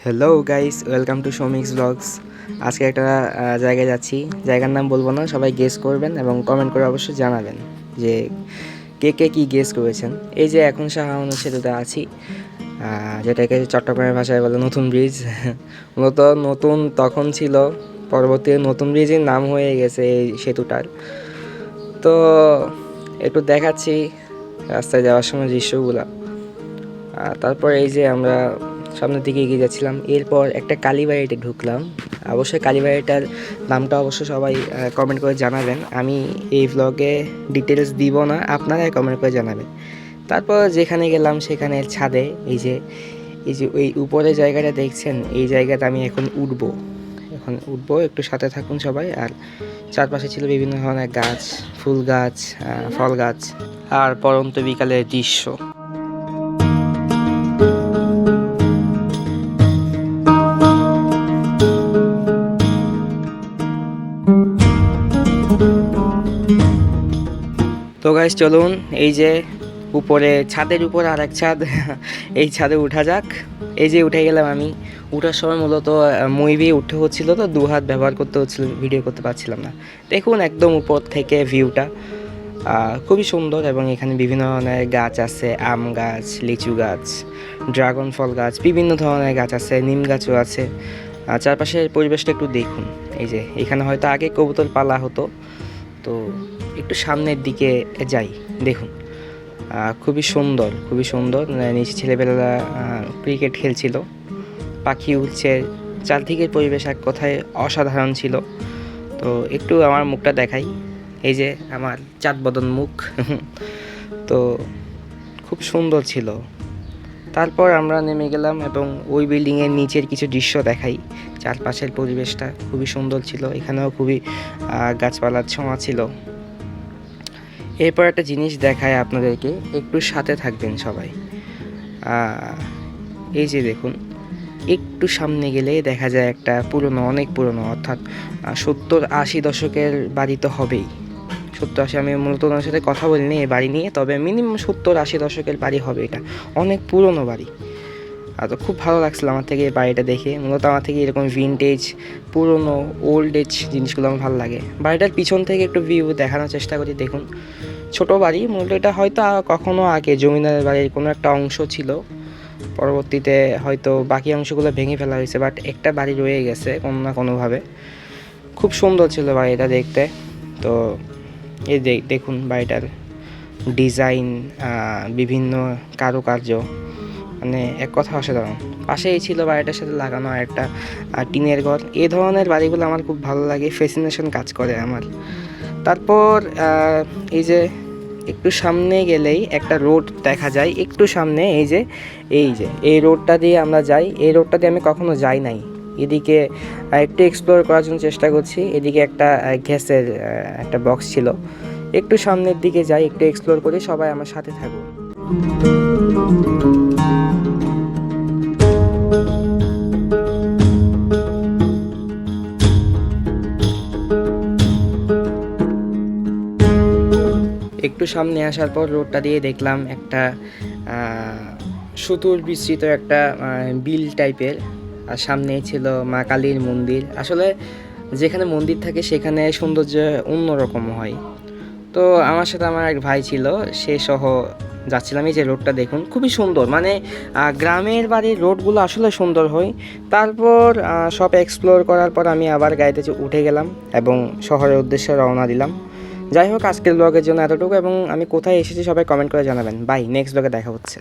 Hello guys, welcome to Shamik's vlogs. আজকে একটা জায়গায় যাচ্ছি, জায়গার নাম বলবো না, সবাই গেস করবেন এবং কমেন্ট করে অবশ্যই জানাবেন যে কে কে কী গেস করেছেন। এই যে এখন শাহ আমানত সেতুতে আছি, যেটাকে চট্টগ্রামের ভাষায় বলে নতুন ব্রিজ। মূলত নতুন তখন ছিল, পরবর্তীতে নতুন ব্রিজের নাম হয়ে গেছে এই সেতুটার। তো একটু দেখাচ্ছি রাস্তায় যাওয়ার সময় দৃশ্যগুলো। তারপর এই যে আমরা সামনের দিকে এগিয়ে যাচ্ছিলাম, এরপর একটা কালীবাড়িতে ঢুকলাম। অবশ্যই কালীবাড়িটার নামটা অবশ্য সবাই কমেন্ট করে জানাবেন। আমি এই ভ্লগে ডিটেলস দিব না, আপনারাই কমেন্ট করে জানাবেন। তারপর যেখানে গেলাম সেখানে ছাদে এই যে ওই উপরে জায়গাটা দেখছেন, এই জায়গাতে আমি এখন উঠবো, একটু সাথে থাকুন সবাই। আর চারপাশে ছিল বিভিন্ন ধরনের গাছ, ফুল গাছ, ফল গাছ, আর পরন্ত বিকালের দৃশ্য। তো গাইস চলুন, এই যে উপরে ছাদের উপর আর এক ছাদ, এই ছাদে উঠা যাক। এই যে উঠে গেলাম আমি। উঠার সময় মূলত মই দিয়ে উঠতে হচ্ছিলো, তো দু হাত ব্যবহার করতে হচ্ছিল, ভিডিও করতে পারছিলাম না। দেখুন একদম উপর থেকে ভিউটা খুবই সুন্দর, এবং এখানে বিভিন্ন ধরনের গাছ আছে, আম গাছ, লিচু গাছ, ড্রাগন ফল গাছ, বিভিন্ন ধরনের গাছ আছে, নিম গাছও আছে। চারপাশের পরিবেশটা একটু দেখুন। এই যে এখানে হয়তো আগে কবুতর পালা হতো, তো একটু সামনের দিকে যাই, দেখুন খুবই সুন্দর। নিচে ছেলেবেলা ক্রিকেট খেলছিল, পাখি উঠছে, চারদিকের পরিবেশ এক কথায় অসাধারণ ছিল। তো একটু আমার মুখটা দেখাই, এই যে আমার চাঁদ বদন মুখ। তো খুব সুন্দর ছিল। তারপর আমরা নেমে গেলাম এবং ওই বিল্ডিংয়ের নিচের কিছু দৃশ্য দেখাই। চারপাশের পরিবেশটা খুবই সুন্দর ছিল, এখানেও খুবই গাছপালার ছোঁয়া ছিল। এরপর একটা জিনিস দেখায় আপনাদেরকে, একটু সাথে থাকবেন সবাই। এই যে দেখুন, একটু সামনে গেলে দেখা যায় একটা অনেক পুরনো, অর্থাৎ 70-80 দশকের বাড়ি তো হবেই। 70-80, আমি মূলত ওনার সাথে কথা বলিনি এই বাড়ি নিয়ে, তবে মিনিমাম 70-80 দশকের বাড়ি হবে। এটা অনেক পুরনো বাড়ি। তো খুব ভালো লাগছিল আমার থেকে এই বাড়িটা দেখে। মূলত আমার থেকে এরকম ভিনটেজ, পুরনো, ওল্ড এজ জিনিসগুলো আমার ভালো লাগে। বাড়িটার পিছন থেকে একটু ভিউ দেখানোর চেষ্টা করি। দেখুন, ছোট বাড়ি, মূলত এটা হয়তো কখনো আগে জমিদারের বাড়ির কোনো একটা অংশ ছিল, পরবর্তীতে হয়তো বাকি অংশগুলো ভেঙে ফেলা হয়েছে, বাট একটা বাড়ি রয়ে গেছে কোনো না কোনোভাবে। খুব সুন্দর ছিল বাড়িটা দেখতে। তো এই দেখুন বাড়িটার ডিজাইন, বিভিন্ন কারুকার্য, মানে এক কথা অসাধারণ। পাশেই ছিল বাড়িটার সাথে লাগানো একটা টিনের ঘর। এই ধরনের বাড়িগুলো আমার খুব ভালো লাগে, ফ্যাসিনেশন কাজ করে আমার। তারপর এই যে একটু সামনে গেলেই একটা রোড দেখা যায়, একটু সামনে এই রোডটা দিয়ে আমরা যাই। এই রোডটা দিয়ে আমি কখনো যাই নাই, এদিকে একটু এক্সপ্লোর করার জন্য চেষ্টা করছি। এদিকে একটা গ্যাসের একটা বক্স ছিল, একটু সামনের দিকে যাই, একটু এক্সপ্লোর করি, সবাই আমার সাথে থাকুন। একটু সামনে আসার পর রোডটা দিয়ে দেখলাম একটা সুদূর বিস্তৃত একটা বিল টাইপের, আর সামনেই ছিল মা কালীর মন্দির। আসলে যেখানে মন্দির থাকে সেখানে সৌন্দর্য অন্যরকম হয়। তো আমার সাথে আমার এক ভাই ছিল, সে সহ যাচ্ছিলাম। এই যে রোডটা দেখুন, খুবই সুন্দর, মানে গ্রামের বাড়ির রোডগুলো আসলে সুন্দর হয়। তারপর সব এক্সপ্লোর করার পর আমি আবার গাড়িতে উঠে গেলাম এবং শহরের উদ্দেশ্যে রওনা দিলাম। যাই হোক, আজকের ব্লগের জন্য এতটুকু, এবং আমি কোথায় এসেছি সবাই কমেন্ট করে জানাবেন। বাই, নেক্সট ব্লগে দেখা হচ্ছে।